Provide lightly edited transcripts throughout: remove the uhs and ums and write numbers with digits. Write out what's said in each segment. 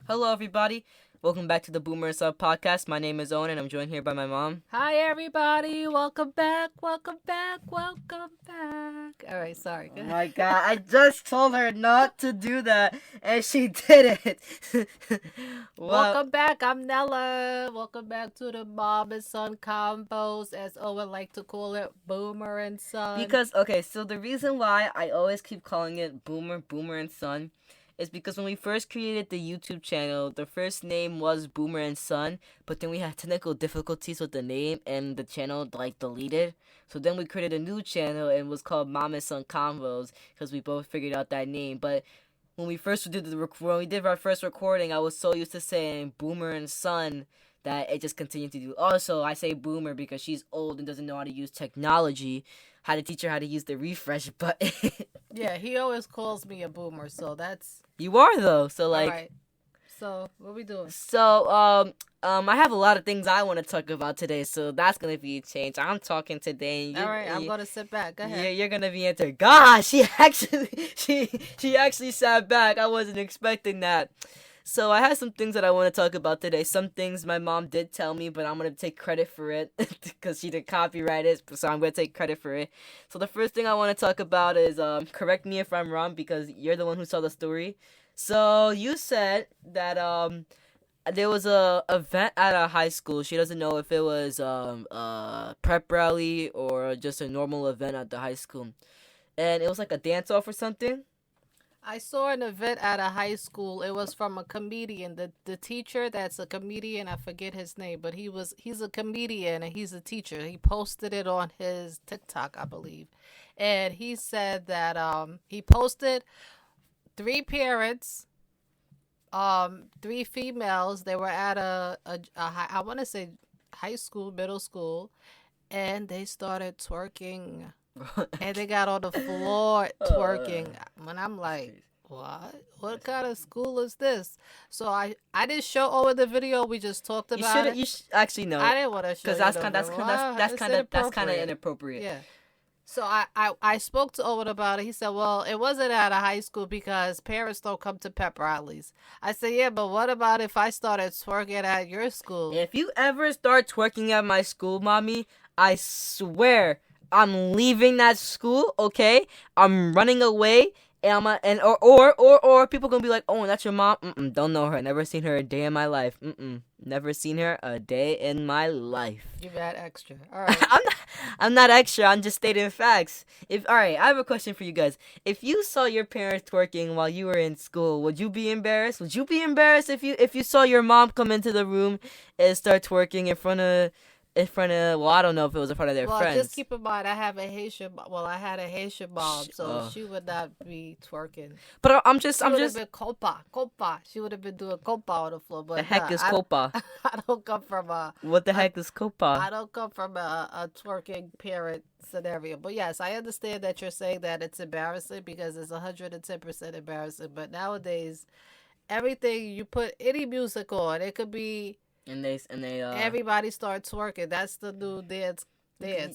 Hello, everybody. Welcome back to the Boomer and Sub podcast. My name is Owen, and I'm joined here by my mom. Hi, everybody. Welcome back. Welcome back. Welcome back. All right, sorry. Oh my god, I just told her not to do that, and she did it. Welcome back. I'm Nella. Welcome back to the Mom and Son convos, as Owen like to call it, Boomer and Son. So the reason why I always keep calling it Boomer and Son is because when we first created the YouTube channel, the first name was Boomer and Son, but then we had technical difficulties with the name and the channel deleted. So then we created a new channel and it was called Mom and Son Convos because we both figured out that name. But when we did our first recording, I was so used to saying Boomer and Son that it just continued to do. Also, I say Boomer because she's old and doesn't know how to use technology. How to teach her how to use the refresh button. Yeah, he always calls me a boomer, so that's You are though, so all right. So, what we doing? I have a lot of things I want to talk about today, so that's gonna be a change. I'm talking today. All right, I'm going to sit back. Go ahead. You're gonna be into. Gosh, she actually sat back. I wasn't expecting that. So I have some things that I want to talk about today. Some things my mom did tell me, but I'm gonna take credit for it because she did copyright it. So I'm gonna take credit for it. So the first thing I want to talk about is correct me if I'm wrong because you're the one who saw the story. So you said that there was a event at a high school. She doesn't know if it was a prep rally or just a normal event at the high school, and it was like a dance off or something. I saw an event at a high school. It was from a comedian. The teacher that's a comedian, I forget his name, but he's a comedian and he's a teacher. He posted it on his TikTok, I believe. And he said that he posted three parents, three females. They were at I want to say high school, middle school, and they started twerking and they got on the floor twerking. When I'm like, what? What kind of school is this? So I didn't show over the video. We just talked You about should it. you actually know I didn't want to show because you that's the kind video. Wow, it's that's kind of inappropriate. inappropriate. Yeah. So I spoke to Owen about it. He said, well, it wasn't at a high school because parents don't come to pep rallies. I said, yeah, but what about if I started twerking at your school? If you ever start twerking at my school, mommy, I swear I'm leaving that school. Okay, I'm running away. And or people gonna be like, oh, that's your mom. Don't know her. Never seen her a day in my life. Never seen her a day in my life. You bad extra. All right. I'm not extra. I'm just stating facts. All right, I have a question for you guys. If you saw your parents twerking while you were in school, would you be embarrassed? Would you be embarrassed if you saw your mom come into the room and start twerking well, I don't know if it was in front of their Well, friends. just keep in mind, I had a Haitian mom, so she would not be twerking. But She would have been copa. She would have been doing copa on the floor. But the heck is I, copa? I don't come from What the a heck is copa? I don't come from a twerking parent scenario. But yes, I understand that you're saying that it's embarrassing because it's 110% embarrassing. But nowadays, everything you put any music on, it could be And they everybody starts twerking. That's the new dance.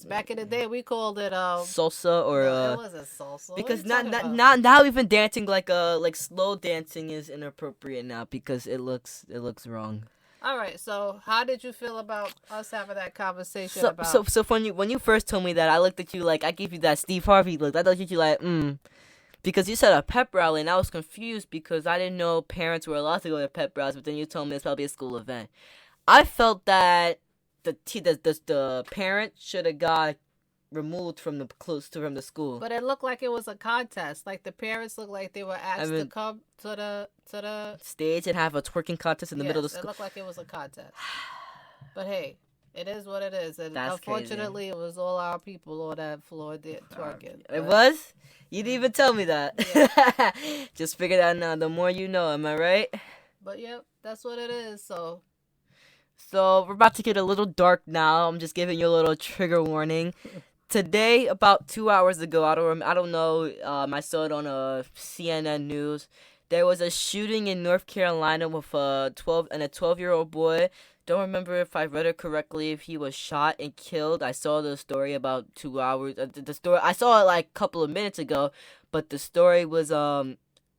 Back in the day, we called it salsa or no, it wasn't salsa. because What are you talking not now even dancing like slow dancing is inappropriate now because it looks wrong. All right. So, how did you feel about us having that conversation So about? when you first told me that, I looked at you like I gave you that Steve Harvey look. I looked at you like because you said a pep rally and I was confused because I didn't know parents were allowed to go to pep rallies, but then you told me it's probably a school event. I felt that the parent should have got removed from the school. But it looked like it was a contest. Like the parents looked like they were asked to come to the Stage and have a twerking contest in the middle of the It school. looked like it was a contest. But hey, it is what it is, and That's unfortunately, it was all our people on that floor twerking. It was? You didn't even tell me that. Yeah. Just figured out now. The more you know, am I right? But yep, that's what it is. So So we're about to get a little dark now. I'm just giving you a little trigger warning. Today, about 2 hours ago, I don't know. I saw it on CNN news. There was a shooting in North Carolina with a 12-year-old boy. Don't remember if I read it correctly. If he was shot and killed. I saw the story about 2 hours. The story I saw it like a couple of minutes ago, but the story was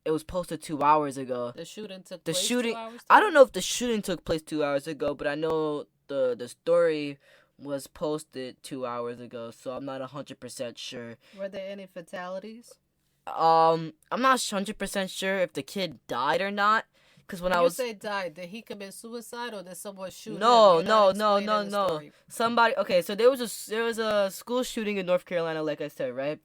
it was posted 2 hours ago. The shooting took The place shooting, 2 hours I ago? don't know if the shooting took place 2 hours ago, but I know the story was posted 2 hours ago, so I'm not 100% sure. Were there any fatalities? I'm not 100% sure if the kid died or not, because when When I you was say died, did he commit suicide or did someone shoot him? no You're not no no explaining no the no story. somebody okay, so there was a school shooting in North Carolina, like I said, right?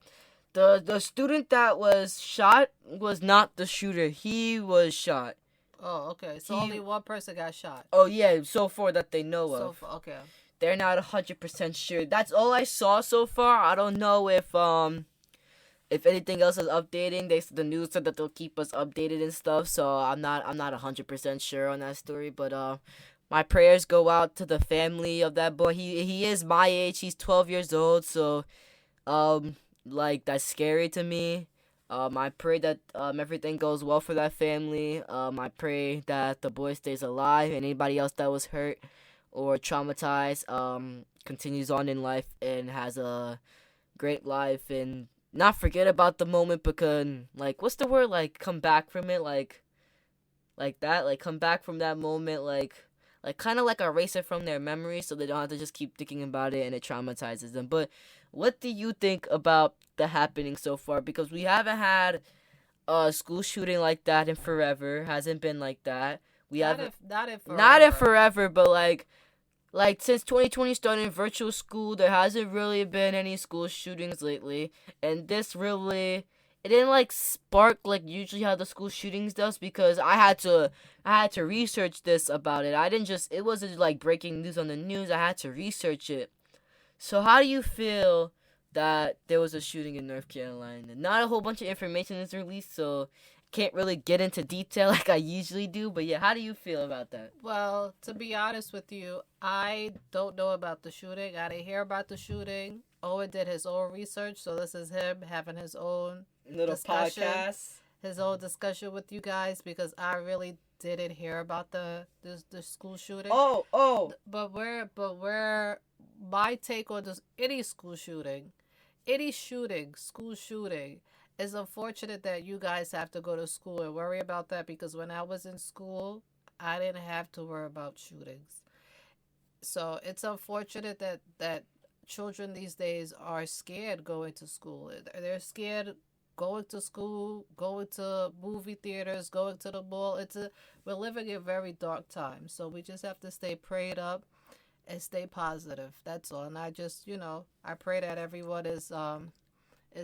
The student that was shot was not the shooter. He was shot. Oh, okay. So He only one person got shot. Oh yeah, so far that they know So of. okay. They're not 100% sure. That's all I saw so far. I don't know if anything else is updating. The news said that they'll keep us updated and stuff. So I'm not 100% sure on that story. But my prayers go out to the family of that boy. He is my age. He's 12 years old. So um like that's scary to me. I pray that everything goes well for that family. I pray that the boy stays alive and anybody else that was hurt or traumatized continues on in life and has a great life and not forget about the moment, because like what's the word, like come back from it, like that, like come back from that moment, like kind of like erase it from their memory so they don't have to just keep thinking about it and it traumatizes them. But what do you think about the happening so far? Because we haven't had a school shooting like that in forever. Hasn't been like that. We Not haven't if not in not in forever. forever, but like since 2020 started virtual school, there hasn't really been any school shootings lately, and this really it didn't like spark like usually how the school shootings does, because I had to research this about it. I didn't just it wasn't like breaking news on the news. I had to research it. So how do you feel that there was a shooting in North Carolina? Not a whole bunch of information is released, so can't really get into detail like I usually do. But yeah, how do you feel about that? Well, to be honest with you, I don't know about the shooting. I didn't hear about the shooting. Owen did his own research, so this is him having Little discussion, podcast. his own discussion with you guys because I really didn't hear about the school shooting. Oh. But where my take on this any school shooting, school shooting, it's unfortunate that you guys have to go to school and worry about that because when I was in school, I didn't have to worry about shootings. So it's unfortunate that children these days are scared going to school. They're scared going to school, going to movie theaters, going to the mall. We're living in very dark times. So we just have to stay prayed up and stay positive. That's all. And I just, I pray that everyone is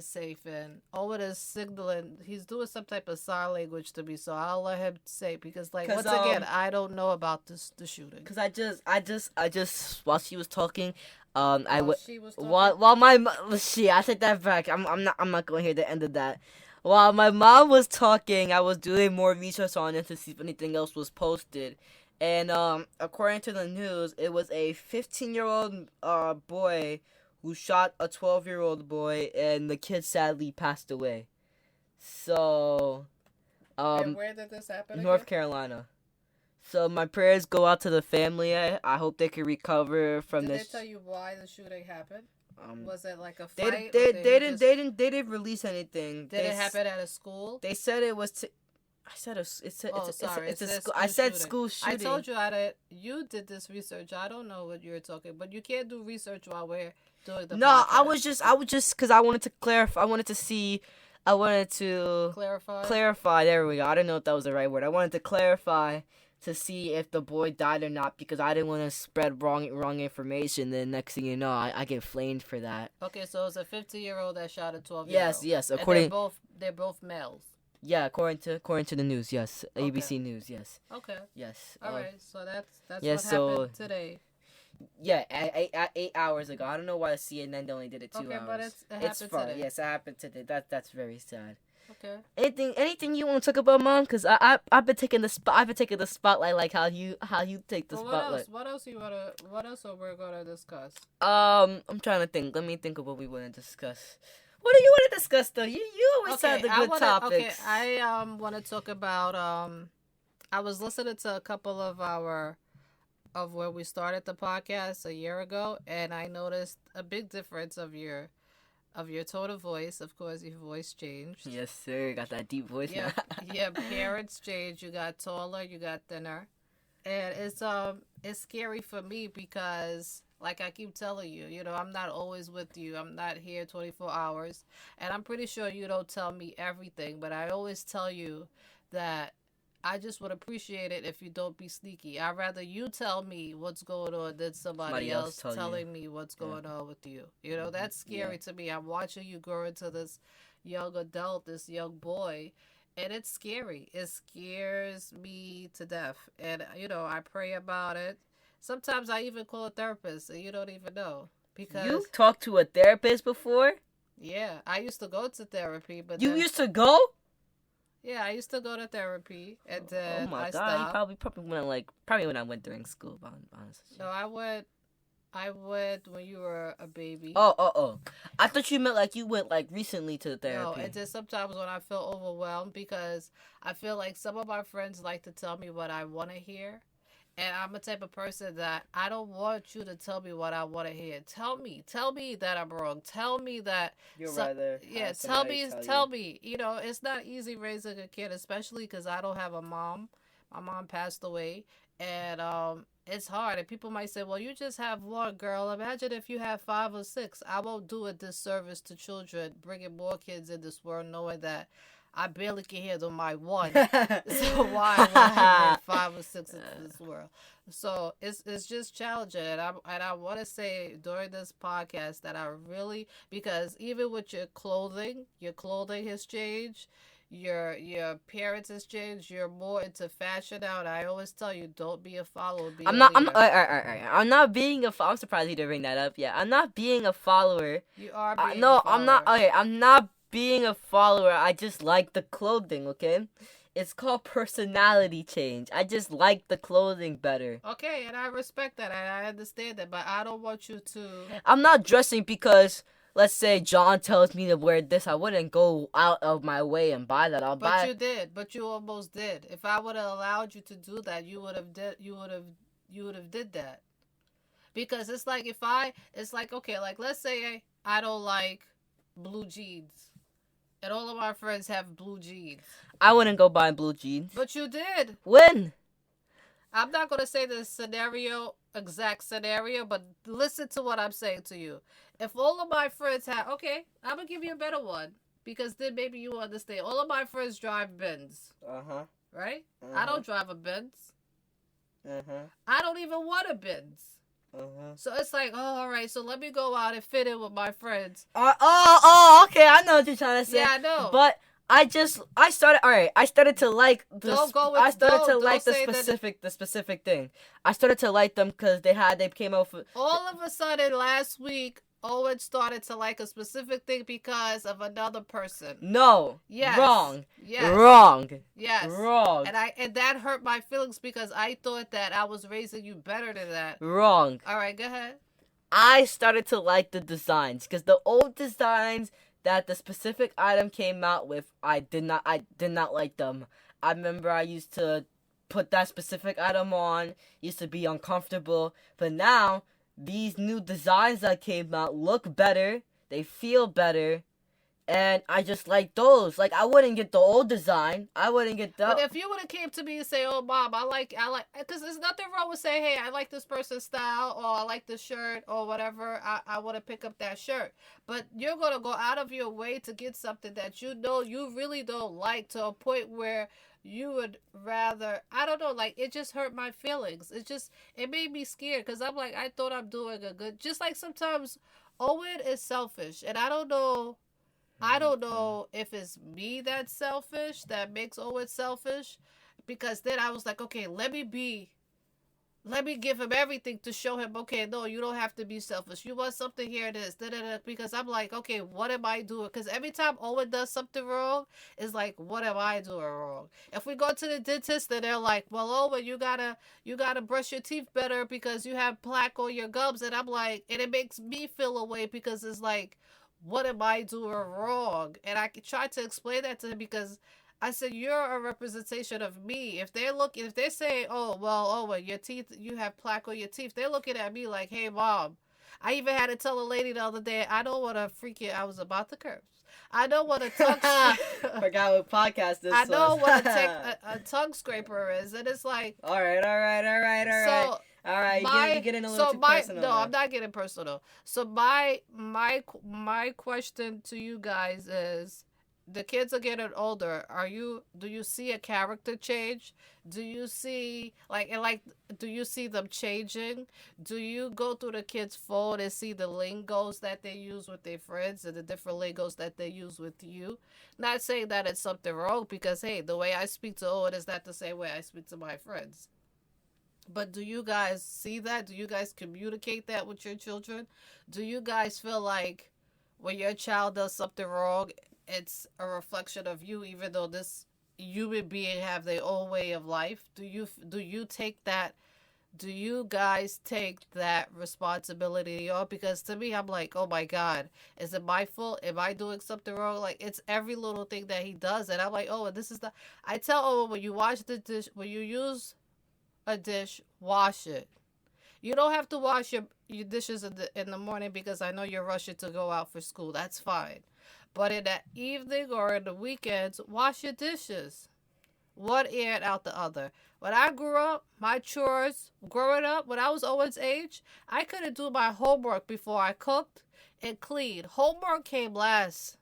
safe. And Owen is signaling. He's doing some type of sign language to me, so I'll let him say because, like, Cause once again, I don't know about the shooting. cause I just while she was talking, I While would she was talking, while she I take that back. I'm not going to hear the end of that. While my mom was talking, I was doing more research on it to see if anything else was posted. And according to the news, it was a 15-year-old boy who shot a 12-year-old boy, and the kid sadly passed away. So, and um, where did this happen again? North Carolina. So my prayers go out to the family. I hope they can recover from Did they this. tell you why the shooting happened? Um, Was it like a they fight, or they did they he didn't just they didn't they didn't release anything. did it happen at a school? They said it was. I said Oh, sorry. It it's a says school. I school said shooting. school I shooting. told you I did. You did this research. I don't know what you're talking, but you can't do research while we're doing the No, podcast. I was just because I wanted to clarify. I wanted to see. I wanted to Clarify. clarify. There we go. I didn't know if that was the right word. I wanted to clarify to see if the boy died or not, because I didn't want to spread wrong information. Then next thing you know, I get flamed for that. Okay, so it's a 15-year-old that shot a 12-year-old. Yes. And According they're both males. Yeah, according to the news, yes. Okay. ABC News, yes. Okay. Yes. All right. So that's yeah, what so happened today. yeah, at 8 hours ago. I don't know why CNN only did it 2 Okay, hours. but it It's happened fine. today. Yes, it happened today. That's very sad. Okay. Anything you want to talk about, Mom? Cause I've been taking the spot. I've been taking the spotlight, like how you take the Well, spotlight. What else you wanna? What else are we gonna discuss? I'm trying to think. Let me think of what we want to discuss. What do you want to discuss though? You always have the good topics. I want to talk about I was listening to a couple of where we started the podcast a year ago, and I noticed a big difference of of your tone of voice. Of course, your voice changed. Yes, sir. Got that deep voice now. Your your appearance changed. You got taller. You got thinner. And it's scary for me because like I keep telling you, I'm not always with you. I'm not here 24 hours. And I'm pretty sure you don't tell me everything, but I always tell you that I just would appreciate it if you don't be sneaky. I'd rather you tell me what's going on than somebody else tell you. telling me what's Yeah. going on with you. That's scary to me. I'm watching you grow into this young adult, this young boy, and it's scary. It scares me to death. And I pray about it. Sometimes I even call a therapist, and you don't even know because You talked to a therapist before? yeah, I used to go to therapy, but You then used to go? yeah, I used to go to therapy, and Oh then my I god! You stopped. probably went probably when I went during school. Honestly. No, I went when you were a baby. Oh! I thought you meant like you went like recently to No, therapy. it's just sometimes when I feel overwhelmed because I feel like some of my friends like to tell me what I want to hear. And I'm the type of person that I don't want you to tell me what I want to hear. Tell me that I'm wrong. Tell me that. You'd rather Yeah, have tell somebody me, tell you. It's not easy raising a kid, especially because I don't have a mom. My mom passed away, and it's hard. And people might say, "Well, you just have one, girl. Imagine if you have five or six." I won't do a disservice to children, bringing more kids in this world, knowing that I barely can handle my one. So why would I bring five or six into this world? So it's just challenging, and I want to say during this podcast that I really, because even with your clothing has changed. Your appearance has changed. You're more into fashion now, and I always tell you, don't be a follower, be a I'm leader. alright. I'm not being a. I'm surprised you didn't bring that up. Yeah, I'm not being a follower. You are being a No, follower. I'm not. Okay, I'm not being a follower. I just like the clothing. Okay, it's called personality change. I just like the clothing better. Okay, and I respect that. I understand that, but I don't want you to. I'm not dressing because let's say John tells me to wear this. I wouldn't go out of my way and buy that. I'll But buy. you did. But you almost did. If I would have allowed you to do that, you would have did. You would have did that. Because it's like okay, like let's say I don't like blue jeans, and all of my friends have blue jeans. I wouldn't go buy blue jeans. But you did. When? I'm not gonna say the exact scenario, but listen to what I'm saying to you. If all of my friends have, okay, I'm gonna give you a better one because then maybe you understand. All of my friends drive Benz, Uh-huh. right? I don't drive a Benz. Uh-huh. I don't even want a Benz. Uh-huh. So it's like, oh, all right. So let me go out and fit in with my friends. Okay. I know what you're trying to say. Yeah, I know. But I started. All right. I started to like the. Don't go with- I started to don't like the say that- specific thing. I started to like them because they came out for. All of a sudden, last week, Owen started to like a specific thing because of another person. No. Yes. Wrong. Yes. Wrong. Yes. Wrong. And that hurt my feelings because I thought that I was raising you better than that. Wrong. All right, go ahead. I started to like the designs because the old designs that the specific item came out with, I did not like them. I remember I used to put that specific item on, used to be uncomfortable, but now these new designs that came out look better, they feel better, and I just like those. Like I wouldn't get the old design. I wouldn't get that. But if you would have came to me and say, "Oh, Mom, I like," because there's nothing wrong with saying, "Hey, I like this person's style," or "I like this shirt," or whatever. I want to pick up that shirt. But you're gonna go out of your way to get something that you know you really don't like to a point where you would rather. I don't know. Like it just hurt my feelings. It made me scared because I'm like I thought I'm doing a good. Just like sometimes Owen is selfish, and I don't know. I don't know if it's me that's selfish, that makes Owen selfish, because then I was like, okay, let me give him everything to show him, okay, no, you don't have to be selfish. You want something, here it is, da-da-da, because I'm like, okay, what am I doing? Because every time Owen does something wrong, it's like, what am I doing wrong? If we go to the dentist, then they're like, well, Owen, you gotta brush your teeth better because you have plaque on your gums, and I'm like, and it makes me feel away because it's like, what am I doing wrong? And I tried to explain that to him because I said, you're a representation of me. If they say, oh, well, oh, well, your teeth, you have plaque on your teeth, they're looking at me like, hey, Mom. I even had to tell a lady the other day, I don't want to I was about to curse. I don't want to tux. Forgot what podcast this I was. don't want to take a tongue scraper is, and it's like. All right. So All right, you're getting a little too personal. No, now. I'm not getting personal. So my question to you guys is, the kids are getting older. Do you see a character change? Do you see do you see them changing? Do you go through the kids' phone and see the lingos that they use with their friends and the different lingos that they use with you? Not saying that it's something wrong, because hey, the way I speak to Owen is not the same way I speak to my friends. But do you guys see that? Do you guys communicate that with your children? Do you guys feel like when your child does something wrong, it's a reflection of you, even though this human being have their own way of life? Do you take that? Do you guys take that responsibility on? Because to me, I'm like, oh my God, is it my fault? Am I doing something wrong? Like, it's every little thing that he does, and I'm like, oh, this is the. I tell Owen, when you wash the dish, when you use a dish, wash it. You don't have to wash your dishes in the morning, because I know you're rushing to go out for school. That's fine. But in the evening or in the weekends, wash your dishes. One ear out the other. When I grew up, my chores, growing up, when I was Owen's age, I couldn't do my homework before I cooked and cleaned. Homework came last,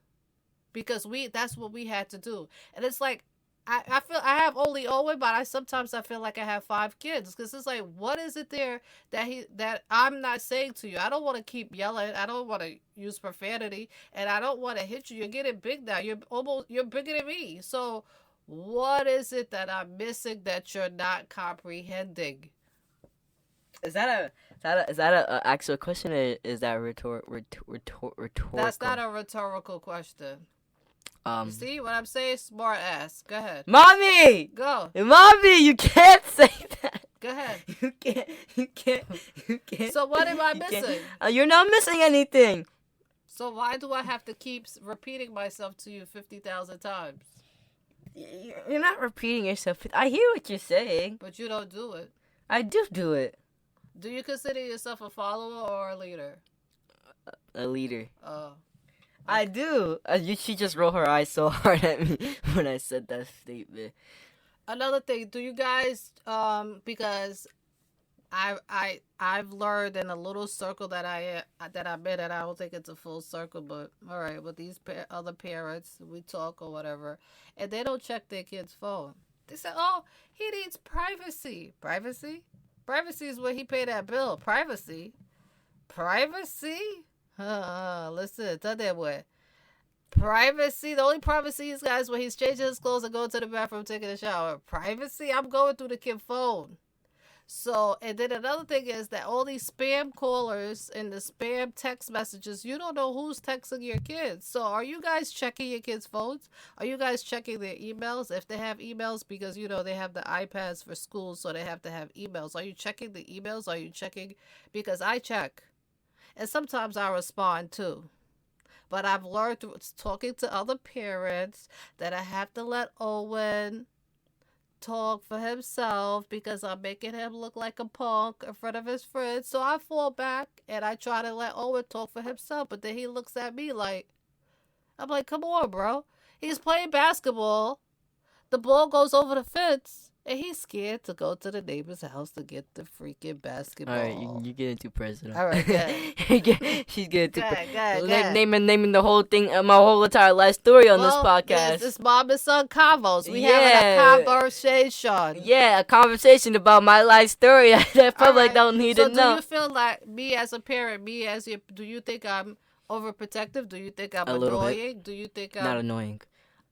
because that's what we had to do. And it's like, I feel I have only Owen, but I sometimes feel like I have 5 kids, because it's like, what is it there that I'm not saying to you? I don't want to keep yelling. I don't want to use profanity, and I don't want to hit you. You're getting big now. You're bigger than me. So what is it that I'm missing that you're not comprehending? Is that a actual question, or is that rhetorical? That's not a rhetorical question. You see what I'm saying? Smart ass. Go ahead. Mommy! Go. Mommy, you can't say that. Go ahead. You can't. So what am I missing? You're not missing anything. So why do I have to keep repeating myself to you 50,000 times? You're not repeating yourself. I hear what you're saying. But you don't do it. I do it. Do you consider yourself a follower or a leader? A leader. Oh. I do. She just rolled her eyes so hard at me when I said that statement. Another thing, do you guys, because I've learned in a little circle that I'm in, and I don't think it's a full circle, but all right, with these other parents, we talk or whatever, and they don't check their kid's phone. They say, oh, he needs privacy. Privacy is where he paid that bill. Privacy. Listen, tell that boy. Privacy. The only privacy is, guys, when he's changing his clothes and going to the bathroom, taking a shower. Privacy. I'm going through the kid phone. So, and then another thing is that all these spam callers and the spam text messages, you don't know who's texting your kids. So, are you guys checking your kids' phones? Are you guys checking their emails? If they have emails, because, they have the iPads for school, so they have to have emails. Are you checking the emails? Are you checking? Because I check. And sometimes I respond too. But I've learned through talking to other parents that I have to let Owen talk for himself, because I'm making him look like a punk in front of his friends. So I fall back and I try to let Owen talk for himself. But then he looks at me like, I'm like, come on, bro. He's playing basketball. The ball goes over the fence. And he's scared to go to the neighbor's house to get the freaking basketball. All right, you're getting too personal. All right, she's getting too personal. Good. Naming the whole thing, my whole entire life story on this podcast. This mom and son convos. We having a conversation. Yeah, a conversation about my life story that public don't need to know. So do you feel like me as a parent, do you think I'm overprotective? Do you think I'm annoying? Do you think I'm... Not annoying.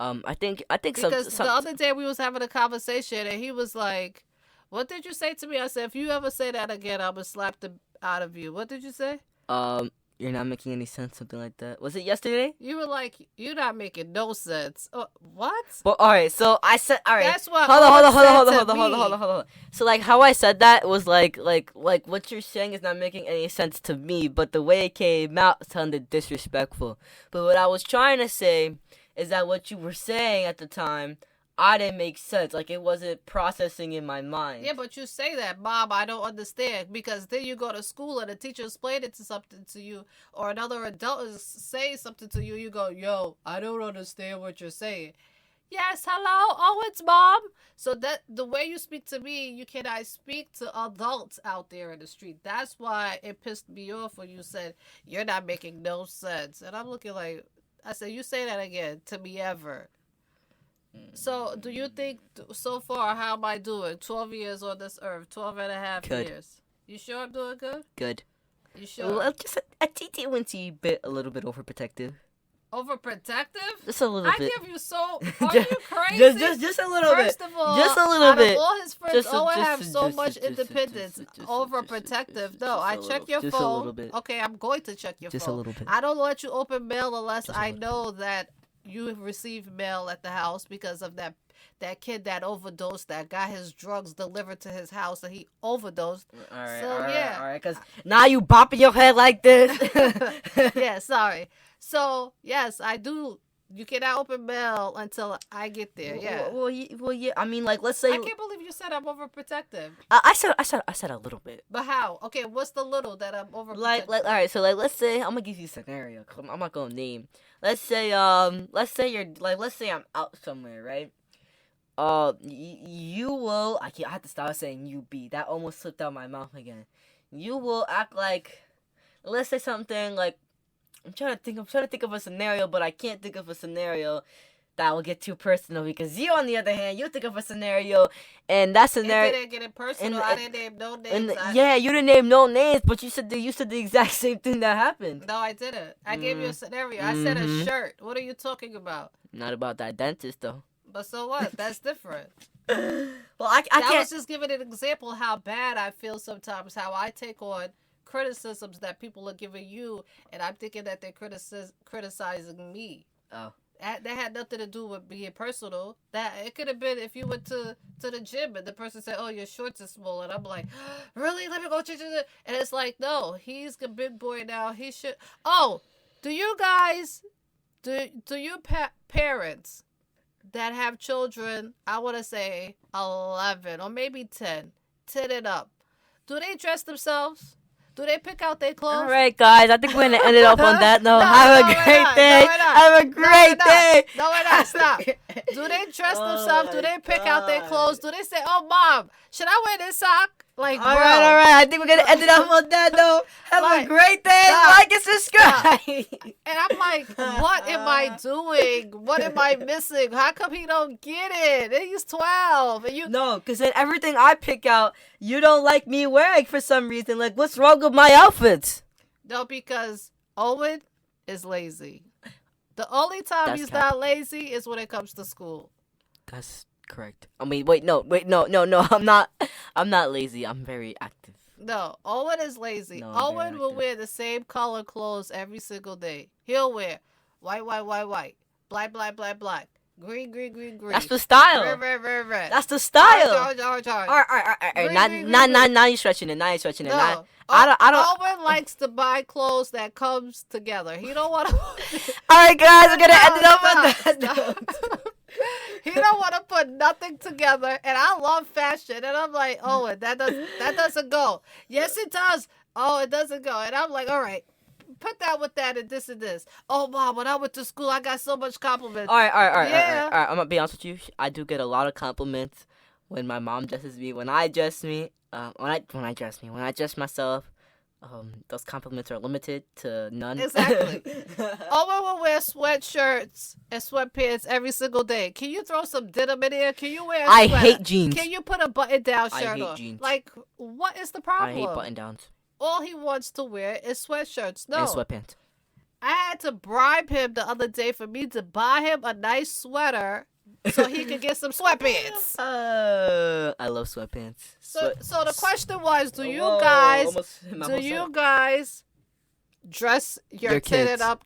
I think because the other day we was having a conversation and he was like, "What did you say to me?" I said, "If you ever say that again, I'm gonna slap the out of you." What did you say? You're not making any sense, something like that. Was it yesterday? You were like, "You're not making no sense." What? But all right, so I said, all right. That's what. Hold on. So like how I said that was like what you're saying is not making any sense to me, but the way it came out sounded disrespectful. But what I was trying to say is that what you were saying at the time, I didn't make sense. Like, it wasn't processing in my mind. Yeah, but you say that, Mom, I don't understand. Because then you go to school and the teacher explained it to something to you, or another adult is saying something to you. You go, yo, I don't understand what you're saying. Yes, hello. Oh, it's Mom. So that the way you speak to me, you cannot speak to adults out there in the street. That's why it pissed me off when you said, you're not making no sense. And I'm looking like, I said, you say that again to me ever. So, do you think, so far, how am I doing? 12 years on this earth, 12 and a half Good. years. You sure I'm doing good? Good. You sure? Well, just a teensy bit, a little bit overprotective. Overprotective? Just a little bit. I give you so... Are you crazy? Just a little bit. First of all, just a little out bit. of all his friends, Owen have so just- much just- independence. Overprotective. No, I check your just a phone. little bit. Okay, I'm going to check your Just phone. a little bit. I don't let you open mail unless Just a I little know that you have received mail at the house because of that kid that overdosed, that got his drugs delivered to his house and he overdosed. All right, So, all right, yeah. all right. Because now you bopping your head like this. Yeah, sorry. So, yes, I do. You cannot open mail until I get there. Yeah. Well, yeah. I mean, like, let's say. I can't believe you said I'm overprotective. I said a little bit. But how? Okay, what's the little that I'm overprotective? Like, all right. So, like, let's say I'm gonna give you a scenario. I'm not gonna name. Let's say let's say I'm out somewhere, right? You will. I have to stop saying you be. That almost slipped out my mouth again. You will act like. Let's say something like. I'm trying to think of a scenario, but I can't think of a scenario that will get too personal because you, on the other hand, you think of a scenario, and that scenario. It didn't get it personal. I didn't name no names. Yeah, you didn't name no names, but you said the exact same thing that happened. No, I didn't. I gave you a scenario. I said a shirt. What are you talking about? Not about that dentist though. But so what? That's different. Well, I can't. I was just giving an example how bad I feel sometimes. How I take on criticisms that people are giving you, and I'm thinking that they're criticizing me. Oh. That had nothing to do with being personal. That it could have been if you went to the gym and the person said, "Oh, your shorts are small," and I'm like, "Really? Let me go change it." And it's like, no, he's a big boy now. He should. Oh, do you guys, do you parents that have children? I want to say 11 or maybe 10 and up. Do they dress themselves? Do they pick out their clothes? All right, guys. I think we're gonna end it off on that note. Have a great day. Have a great day. No, we're not. Stop. Do they dress themselves? Do they pick out their clothes? Do they say, "Oh, Mom, should I wear this sock?" Like, all right. I think we're gonna end it off on that note. Have a great day. Like and subscribe. And I'm like, what am I doing? What am I missing? How come he don't get it? He's 12, and you. No, because then everything I pick out, you don't like me wearing for some reason. Like, what's wrong with my outfits? No, because Owen is lazy. The only time he's not lazy is when it comes to school. That's correct. I mean, wait, no. I'm not lazy. I'm very active. No, Owen is lazy. No, Owen will wear the same color clothes every single day. He'll wear white, black, green. That's the style. Red. That's the style. Orange. All right. Now you're stretching it. No. I don't. Owen likes to buy clothes that comes together. He don't want to. All right, guys, we're gonna end it off on that note. He don't want to put nothing together, and I love fashion, and I'm like, oh, that doesn't go. Yes, it does. Oh, it doesn't go, and I'm like, all right, put that with that and this and this. Oh, Mom, when I went to school, I got so much compliments. All right. Yeah. All right. I'm gonna be honest with you. I do get a lot of compliments when my mom dresses me. When I dress me, when I dress myself. Those compliments are limited to none. Exactly. Owen will wear sweatshirts and sweatpants every single day. Can you throw some denim in there? Can you wear a sweater? I hate jeans. Can you put a button-down shirt on? I hate jeans. Like, what is the problem? I hate button-downs. All he wants to wear is sweatshirts. No. And sweatpants. I had to bribe him the other day for me to buy him a nice sweater so he could get some sweatpants. I love sweatpants. So the question was, do you guys dress your kid up,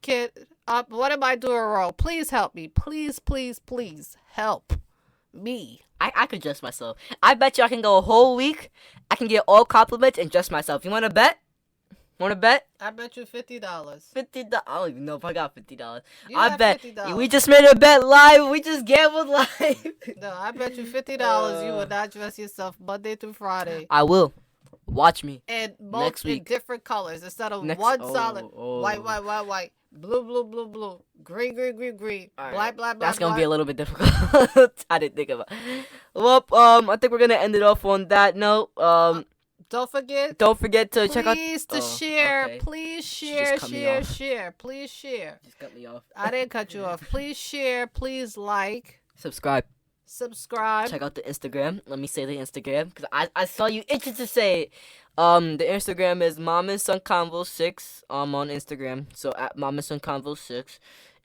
What am I doing wrong? Please help me. Please help me. I could dress myself. I bet you I can go a whole week. I can get all compliments and dress myself. You want to bet? Want to bet? I bet you $50. $50. I don't even know if I got $50. You I got bet. $50. We just made a bet live. We just gambled live. No, I bet you $50 you would not dress yourself Monday through Friday. I will. Watch me. And Next week. in different colors instead of Next- one oh, solid oh. white, blue, green, All black. That's gonna be a little bit difficult. I didn't think about. Well, I think we're gonna end it off on that note. Don't forget to check out. Please to share. Okay. Please She share, just cut me off. share. Please share. Just cut me off. I didn't cut you off. Please share. Please like. Subscribe. Subscribe. Check out the Instagram. Let me say the Instagram because I saw you itching to say it. The Instagram is Mom and Son Convo 6. On Instagram, so at Mom and Son Convo 6,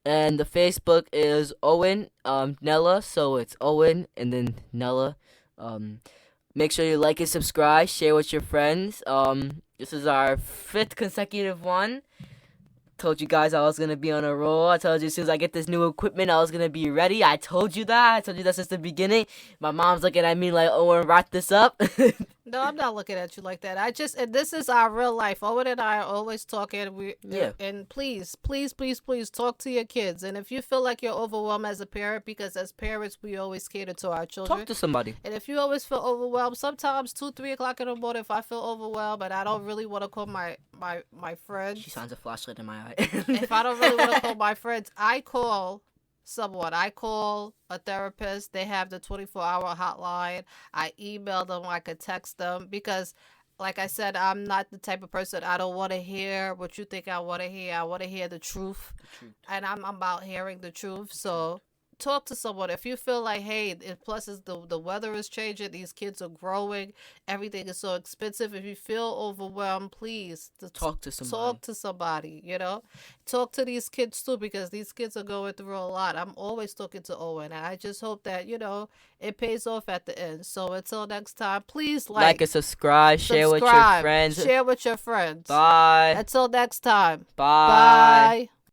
and the Facebook is Owen Nella. So it's Owen and then Nella. Make sure you like and subscribe. Share with your friends. This is our 5th consecutive one. Told you guys I was gonna be on a roll. I told you as soon as I get this new equipment, I was gonna be ready. I told you that. I told you that since the beginning. My mom's looking at me like, "Oh, and wrap this up." No, I'm not looking at you like that. And this is our real life. Owen and I are always talking. And please talk to your kids. And if you feel like you're overwhelmed as a parent, because as parents, we always cater to our children. Talk to somebody. And if you always feel overwhelmed, sometimes 2-3 o'clock in the morning, if I feel overwhelmed and I don't really want to call my friends. She shines a flashlight in my eye. If I don't really want to call my friends, I call someone. I call a therapist. They have the 24-hour hotline. I email them. I could text them because, like I said, I'm not the type of person. I don't want to hear what you think I want to hear. I want to hear the truth. And I'm about hearing the truth. So talk to someone. If you feel like, hey, plus the weather is changing, these kids are growing, everything is so expensive. If you feel overwhelmed, please talk to somebody. Talk to somebody, Talk to these kids too, because these kids are going through a lot. I'm always talking to Owen, and I just hope that, it pays off at the end. So until next time, please like and subscribe, share with your friends. Share with your friends. Bye. Until next time. Bye. Bye.